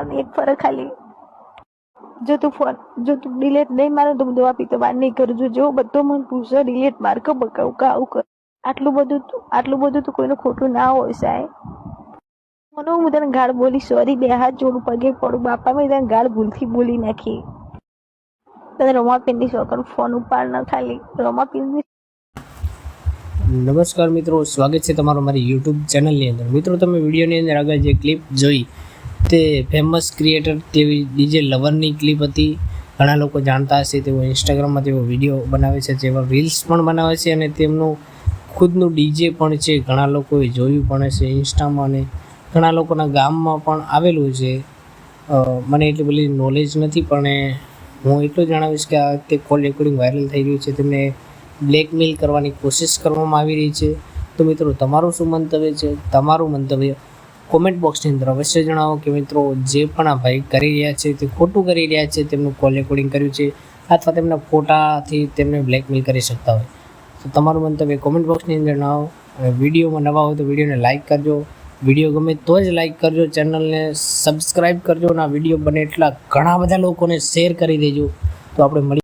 Phone એક ફરક ખાલી જો તું ડિલેટ નહીં મારો તો હું દવા પીતો વાત નહીં કરું છું. જો બધો મને પૂછો ડિલેટ માર કે બકાવ કે આવું કર. આટલું બધું તો કોઈનું ખોટું ના હોય સાહેબ. મને હું તને ગાળ બોલી, સોરી, બે હાથ જોડું, પગે પડું, બાપા મેં તને ગાળ ભૂલથી બોલી નાખી. તને રમાપીનની છોકરો ફોન ઉપાડ ન ખાલી રમાપીનની. નમસ્કાર મિત્રો, સ્વાગત છે તમારું મારી યુટ્યુબ ચેનલની અંદર. મિત્રો, તમે વિડીયોની અંદર આગળ જે ક્લિપ જોઈ તે ફેમસ ક્રિએટર તેવી ડીજે લવરની ક્લિપ હતી. ઘણા લોકો જાણતા હશે, તેઓ ઇન્સ્ટાગ્રામમાં તેઓ વિડીયો બનાવે છે, જેવા રીલ્સ પણ બનાવે છે અને તેમનું ખુદનું ડીજે પણ છે. ઘણા લોકોએ જોયું પણ છે ઇન્સ્ટામાં અને ઘણા લોકોના ગામમાં પણ આવેલું છે. મને એટલી બધી નોલેજ નથી, પણ હું એટલું જણાવીશ કે આ વખતે કોલ રેકોર્ડિંગ વાયરલ થઈ રહ્યું છે. તેમને બ્લેકમેલ કરવાની કોશિશ કરવામાં આવી રહી છે. તો મિત્રો, તમારું શું મંતવ્ય છે? તમારું મંતવ્ય કોમેન્ટ બોક્સની અંદર અવશ્ય જણાવો કે મિત્રો, જે પણ આ ભાઈ કરી રહ્યા છે તે ખોટું કરી રહ્યા છે. તેમનું કોલ રેકોર્ડિંગ કર્યું છે અથવા તેમના ફોટાથી તેમને બ્લેકમેલ કરી શકતા હોય. તો તમારું મંતવ્ય કોમેન્ટ બોક્સની અંદર જણાવો. અને વિડીયોમાં નવા હોય તો વિડીયોને લાઇક કરજો. વિડીયો ગમે તો જ લાઇક કરજો, ચેનલને સબસ્ક્રાઈબ કરજો અને આ વિડીયો બને એટલા ઘણા બધા લોકોને શેર કરી દેજો. તો આપણે મળી